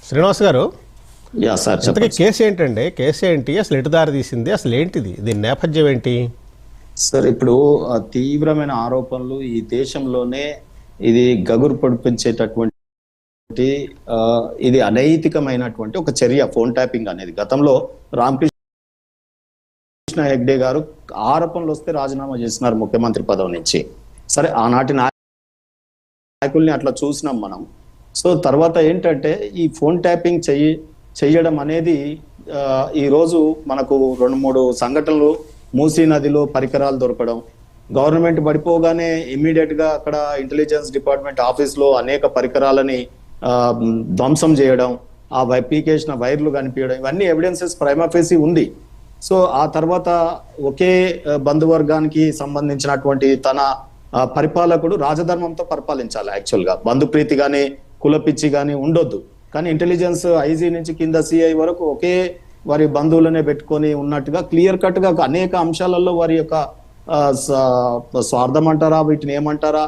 శ్రీనివాస్ గారు, yeah sir, ఇంతకీ చెప్పండి కేసు ఏంటండి? కేసు ఏంటి? అసలు ఎటు దారి తీసింది? అసలు ఏంటిది? దీని నేపథ్యం ఏంటి? సార్. ఇప్పుడు తీవ్రమైన ఆరోపణలు ఈ దేశంలోనే ఇది గగురు పొడిపించేటటువంటి ఆ, ఇది అనైతికమైనటువంటి ఒక చర్య. ఫోన్ ట్యాపింగ్ అనేది గతంలో రామకృష్ణ హెగ్డే గారు ఆరోపణలు వస్తే రాజీనామా చేసినారు ముఖ్యమంత్రి పదవి నుంచి. సరే, ఆనాటి నాయకుల్ని అట్లా చూసినాం మనం. సో తర్వాత ఏంటంటే ఈ ఫోన్ ట్యాపింగ్ చెయ్యడం అనేది ఈ రోజు మనకు 2-3 సంఘటనలు, మూసీ నదిలో పరికరాలు దొరకడం, గవర్నమెంట్ పడిపోగానే ఇమ్మీడియట్ గా అక్కడ ఇంటెలిజెన్స్ డిపార్ట్మెంట్ ఆఫీస్ లో అనేక పరికరాలని ధ్వంసం చేయడం, ఆ పీకేసిన వైర్లు కనిపించడం, ఇవన్నీ ఎవిడెన్సెస్ ప్రైమా ఫేసి ఉంది. సో ఆ తర్వాత ఒకే బంధువర్గానికి సంబంధించినటువంటి తన పరిపాలకుడు రాజధర్మంతో పరిపాలించాలి. యాక్చువల్ గా బంధుప్రీతి గాని కులపిచ్చి గాని ఉండొద్దు. కానీ ఇంటెలిజెన్స్ ఐజీ నుంచి కింద సిఐ వరకు ఒకే వారి బంధువులనే పెట్టుకొని ఉన్నట్టుగా క్లియర్ కట్ గా అనేక అంశాలలో వారి యొక్క స్వార్థం అంటారా, వీటిని ఏమంటారా,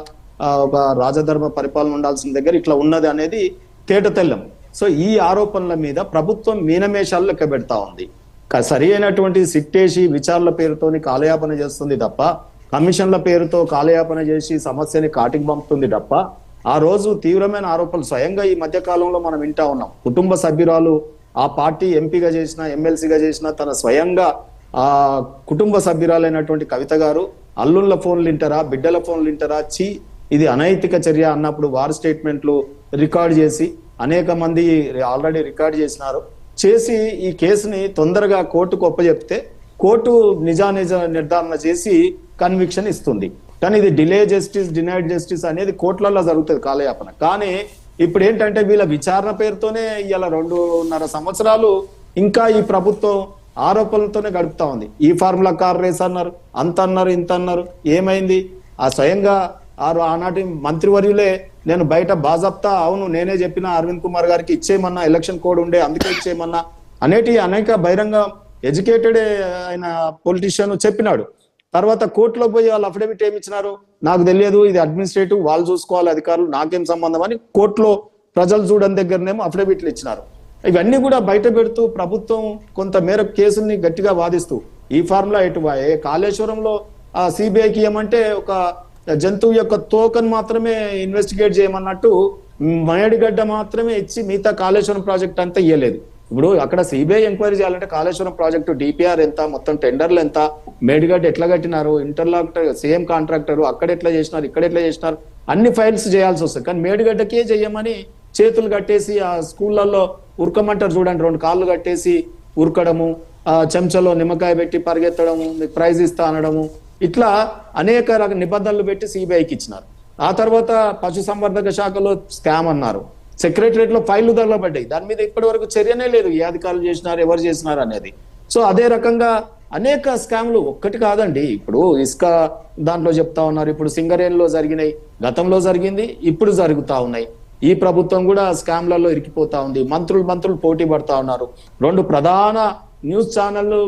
ఒక రాజధర్మ పరిపాలన ఉండాల్సిన దగ్గర ఇట్లా ఉన్నది అనేది తేట తెల్లం. సో ఈ ఆరోపణల మీద ప్రభుత్వం మీనమేషాలు లెక్క పెడతా ఉంది. సరి అయినటువంటి సిట్టేసి విచారణల పేరుతోని కాలయాపన చేస్తుంది తప్ప, కమిషన్ల పేరుతో కాలయాపన చేసి సమస్యని కాటికి పంపుతుంది తప్ప, ఆ రోజు తీవ్రమైన ఆరోపణలు స్వయంగా ఈ మధ్య కాలంలో మనం వింటా ఉన్నాం. కుటుంబ సభ్యురాలు ఆ పార్టీ ఎంపీగా చేసిన, ఎమ్మెల్సీగా చేసిన తన స్వయంగా ఆ కుటుంబ సభ్యురాలైనటువంటి కవిత గారు అల్లుళ్ళ ఫోన్లు వింటారా, బిడ్డల ఫోన్లు వింటారా, ఇది అనైతిక చర్య అన్నప్పుడు వారి స్టేట్మెంట్లు రికార్డ్ చేసి అనేక మంది ఆల్రెడీ రికార్డ్ చేసి ఈ కేసుని తొందరగా కోర్టుకు ఒప్పజెప్తే కోర్టు నిజానిజ నిర్ధారణ చేసి కన్విక్షన్ ఇస్తుంది. కానీ ఇది డిలే జస్టిస్, డినైడ్ జస్టిస్ అనేది కోర్టులలో జరుగుతుంది కాలయాపన. కానీ ఇప్పుడు ఏంటంటే వీళ్ళ విచారణ పేరుతోనే ఇలా 2.5 సంవత్సరాలు ఇంకా ఈ ప్రభుత్వం ఆరోపణలతోనే గడుపుతా ఉంది. ఈ ఫార్ములా కార్ రేస్ అన్నారు, అంత అన్నారు, ఇంత అన్నారు. ఏమైంది? ఆ స్వయంగా ఆనాటి మంత్రివర్యులే నేను బయట బాజాప్తా అవును నేనే చెప్పిన అరవింద్ కుమార్ గారికి ఇచ్చేయమన్నా, ఎలక్షన్ కోడ్ ఉండే అందుకే ఇచ్చేయమన్నా అనేటి అనేక బహిరంగ ఎడ్యుకేటెడ్ ఆయన పొలిటీషియన్ చెప్పినాడు. తర్వాత కోర్టులో పోయి వాళ్ళు అఫిడవిట్ ఏమి ఇచ్చినారు, నాకు తెలియదు, ఇది అడ్మినిస్ట్రేటివ్, వాళ్ళు చూసుకోవాలి అధికారులు, నాకేం సంబంధం అని కోర్టులో ప్రజలు చూడని దగ్గరనేమో అఫిడవిట్లు ఇచ్చినారు. ఇవన్నీ కూడా బయట పెడుతూ ప్రభుత్వం కొంత మేర కేసుల్ని గట్టిగా వాదిస్తూ ఈ ఫార్ములా ఎటు కాళేశ్వరంలో సిబిఐకి ఏమంటే ఒక జంతువు యొక్క తోకను మాత్రమే ఇన్వెస్టిగేట్ చేయమన్నట్టు మేడిగడ్డ మాత్రమే ఇచ్చి మిగతా కాళేశ్వరం ప్రాజెక్ట్ అంతా ఇయ్యలేదు. ఇప్పుడు అక్కడ సిబిఐ ఎంక్వైరీ చేయాలంటే కాళేశ్వరం ప్రాజెక్టు డిపిఆర్ ఎంత, మొత్తం టెండర్లు ఎంత, మేడిగడ్డ ఎట్లా కట్టినారు, ఇంటర్లాక్ సేమ్ కాంట్రాక్టర్, అక్కడ ఎట్లా చేసినారు, ఇక్కడ ఎట్లా చేసినారు, అన్ని ఫైల్స్ చేయాల్సి వస్తుంది. కానీ మేడిగడ్డకే చెయ్యమని చేతులు కట్టేసి ఆ స్కూళ్ళల్లో ఉరకమంటారు చూడండి, 2 కాళ్ళు కట్టేసి ఉరకడము, చెంచలో నిమ్మకాయ పెట్టి పరిగెత్తడము, మీకు ప్రైజ్ ఇస్తా అనడము, ఇట్లా అనేక రకాల నిబంధనలు పెట్టి సిబిఐకి ఇచ్చినారు. ఆ తర్వాత పశు సంవర్ధక శాఖలో స్కామ్ అన్నారు, సెక్రటరియట్ లో ఫైళ్లు తగలబడ్డాయి, దాని మీద ఇప్పటి వరకు చర్యనే లేదు, ఏ అధికారులు చేసినారు, ఎవరు చేసినారు అనేది. సో అదే రకంగా అనేక స్కామ్లు ఒక్కటి కాదండి. ఇప్పుడు ఇసుక దాంట్లో చెప్తా ఉన్నారు, ఇప్పుడు సింగరేణిలో జరిగినాయి, గతంలో జరిగింది, ఇప్పుడు జరుగుతా ఉన్నాయి. ఈ ప్రభుత్వం కూడా స్కామ్లలో ఇరికిపోతా ఉంది. మంత్రులు పోటీ పడతా ఉన్నారు. 2 ప్రధాన న్యూస్ ఛానళ్ళు,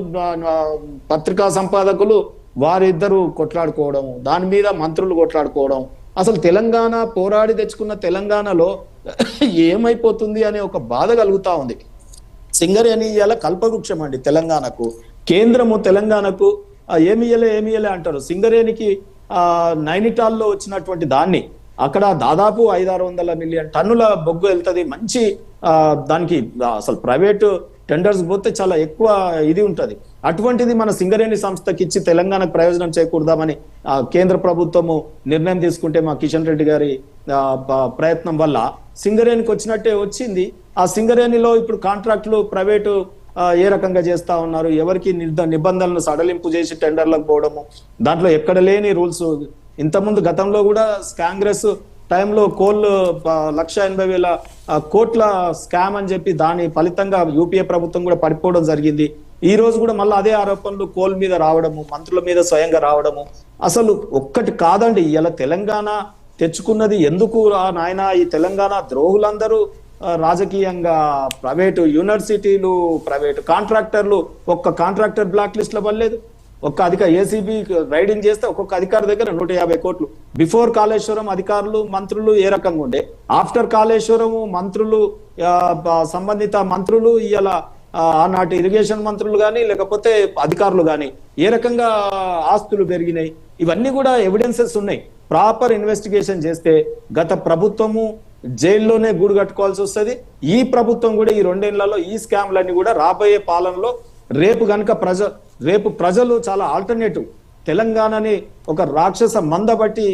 పత్రికా సంపాదకులు వారిద్దరూ కొట్లాడుకోవడం, దాని మీద మంత్రులు కొట్లాడుకోవడం, అసలు తెలంగాణ పోరాడి తెచ్చుకున్న తెలంగాణలో ఏమైపోతుంది అనే ఒక బాధ కలుగుతా ఉంది. సింగరేణి ఇవాళ కల్పవృక్షం అండి తెలంగాణకు. కేంద్రము తెలంగాణకు ఏమియలే అంటారు. సింగరేణికి నైనిటాల్లో వచ్చినటువంటి దాన్ని అక్కడ దాదాపు 500-600 మిలియన్ టన్నుల బొగ్గు వెళ్తుంది. మంచి దానికి అసలు ప్రైవేటు టెండర్స్ పోతే చాలా ఎక్కువ ఇది ఉంటుంది. అటువంటిది మన సింగరేణి సంస్థకి ఇచ్చి తెలంగాణకు ప్రయోజనం చేకూడదామని కేంద్ర ప్రభుత్వము నిర్ణయం తీసుకుంటే మా కిషన్ రెడ్డి గారి ప్రయత్నం వల్ల సింగరేణికి వచ్చినట్టే వచ్చింది. ఆ సింగరేణిలో ఇప్పుడు కాంట్రాక్టులు ప్రైవేటు ఏ రకంగా చేస్తా ఉన్నారు, ఎవరికి నిబంధనలను సడలింపు చేసి టెండర్లకు పోవడము, దాంట్లో ఎక్కడ లేని రూల్స్. ఇంతకుముందు గతంలో కూడా కాంగ్రెస్ టైంలో కోల్ 1,80,000 కోట్ల స్కామ్ అని చెప్పి దాని ఫలితంగా యూపీఏ ప్రభుత్వం కూడా పడిపోవడం జరిగింది. ఈ రోజు కూడా మళ్ళీ అదే ఆరోపణలు కోల్ మీద రావడము, మంత్రుల మీద స్వయంగా రావడము. అసలు ఒక్కటి కాదండి, ఇలా తెలంగాణ తెచ్చుకున్నది ఎందుకు నాయన? ఈ తెలంగాణ ద్రోహులందరూ రాజకీయంగా ప్రైవేటు యూనివర్సిటీలు, ప్రైవేటు కాంట్రాక్టర్లు, ఒక్క కాంట్రాక్టర్ బ్లాక్ లిస్ట్ లో పడలేదు. ఒక్క ఏసీబీ రైడింగ్ చేస్తే ఒక్కొక్క అధికారి దగ్గర 150 కోట్లు. బిఫోర్ కాళేశ్వరం అధికారులు మంత్రులు ఏ రకంగా ఉండే, ఆఫ్టర్ కాళేశ్వరం మంత్రులు సంబంధిత మంత్రులు ఇలా ఆనాటి ఇరిగేషన్ మంత్రులు కానీ లేకపోతే అధికారులు కానీ ఏ రకంగా ఆస్తులు పెరిగినాయి, ఇవన్నీ కూడా ఎవిడెన్సెస్ ఉన్నాయి. ప్రాపర్ ఇన్వెస్టిగేషన్ చేస్తే గత ప్రభుత్వము జైల్లోనే గూడు కట్టుకోవాల్సి వస్తుంది. ఈ ప్రభుత్వం కూడా ఈ 2 ఏళ్లలో ఈ స్కామ్లన్నీ కూడా రాబోయే పాలనలో రేపు ప్రజలు చాలా ఆల్టర్నేటివ్ తెలంగాణని ఒక రాక్షస మందబట్టి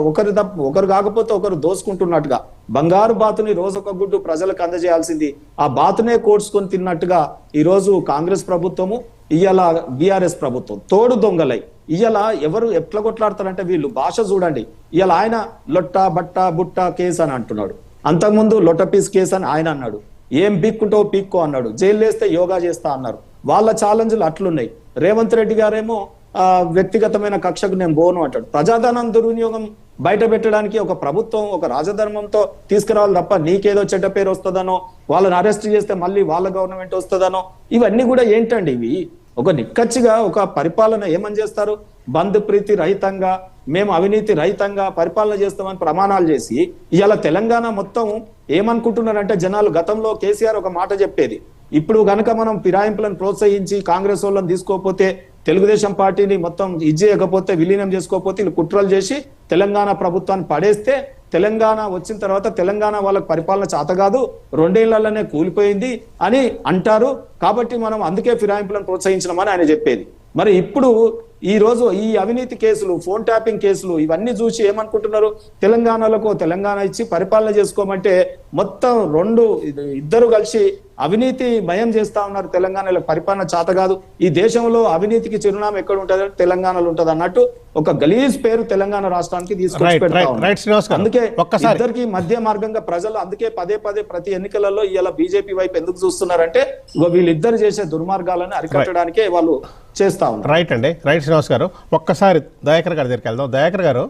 ఒకరు కాకపోతే ఒకరు దోసుకుంటున్నట్టుగా బంగారు బాతుని రోజొక గుడ్డు ప్రజలకు అందజేయాల్సింది ఆ బాతునే కోడ్చుకొని తిన్నట్టుగా ఈ రోజు కాంగ్రెస్ ప్రభుత్వము ఇయ్యాల బీఆర్ఎస్ ప్రభుత్వం తోడు దొంగలై ఇయ్యాల ఎవరు ఎట్లా కొట్లాడతారంటే వీళ్ళు భాష చూడండి. ఇవాళ ఆయన లొట్ట బట్ట బుట్ట కేసు అని అంటున్నాడు, అంతకుముందు లొట్ట పీస్ కేసు అని ఆయన అన్నాడు, ఏం పీక్కుంటావు పీక్కో అన్నాడు, జైలు వేస్తే యోగా చేస్తా అన్నారు. వాళ్ళ ఛాలెంజ్లు అట్లున్నాయి. రేవంత్ రెడ్డి గారేమో వ్యక్తిగతమైన కక్షకు నేను పోను అంటాడు. ప్రజాధనం దుర్వినియోగం బయట పెట్టడానికి ఒక ప్రభుత్వం ఒక రాజధర్మంతో తీసుకురావాలి తప్ప నీకేదో చెడ్డ పేరు వస్తుందనో, వాళ్ళని అరెస్ట్ చేస్తే మళ్ళీ వాళ్ళ గవర్నమెంట్ వస్తుందనో, ఇవన్నీ కూడా ఏంటండి ఇవి? ఒక నిక్కచ్చిగా ఒక పరిపాలన ఏమని చేస్తారు? బంధు ప్రీతి రహితంగా మేము అవినీతి రహితంగా పరిపాలన చేస్తామని ప్రమాణాలు చేసి ఇవాళ తెలంగాణ మొత్తం ఏమనుకుంటున్నారంటే జనాలు, గతంలో కేసీఆర్ ఒక మాట చెప్పేది, ఇప్పుడు గనక మనం ఫిరాయింపులను ప్రోత్సహించి కాంగ్రెస్ వాళ్ళని తీసుకోకపోతే తెలుగుదేశం పార్టీని మొత్తం ఇచ్చేయకపోతే విలీనం చేసుకోకపోతే వీళ్ళు కుట్రలు చేసి తెలంగాణ ప్రభుత్వాన్ని పడేస్తే తెలంగాణ వచ్చిన తర్వాత తెలంగాణ వాళ్ళకి పరిపాలన చేత కాదు 2 ఏళ్లలోనే కూలిపోయింది అని అంటారు. కాబట్టి మనం అందుకే ఫిరాయింపులను ప్రోత్సహించమని ఆయన చెప్పేది. మరి ఇప్పుడు ఈ రోజు ఈ అవినీతి కేసులు, ఫోన్ ట్యాపింగ్ కేసులు ఇవన్నీ చూసి ఏమనుకుంటున్నారు? తెలంగాణ ఇచ్చి పరిపాలన చేసుకోమంటే మొత్తం ఇద్దరు కలిసి అవినీతి మయం చేస్తా ఉన్నారు. తెలంగాణలో పరిపాలన చేత కాదు, ఈ దేశంలో అవినీతికి చిరునామా ఎక్కడ ఉంటుంది? తెలంగాణలో ఉంటుంది అన్నట్టు ఒక గలీజ్ పేరు తెలంగాణ రాష్ట్రానికి తీసుకొచ్చి పెడతా ఉన్నారు. అందుకే ఇద్దరికి మధ్య మార్గంగా ప్రజలు అందుకే పదే ప్రతి ఎన్నికలలో ఇలా బీజేపీ వైపు ఎందుకు చూస్తున్నారంటే వీళ్ళిద్దరు చేసే దుర్మార్గాలను అరికట్టడానికే వాళ్ళు చేస్తా ఉన్నారు. రైట్ అండి, రైట్ శ్రీనివాస్ గారు. ఒక్కసారి దయాకర్ గారి దగ్గరికి వెళ్దాం. దయాకర్ గారు,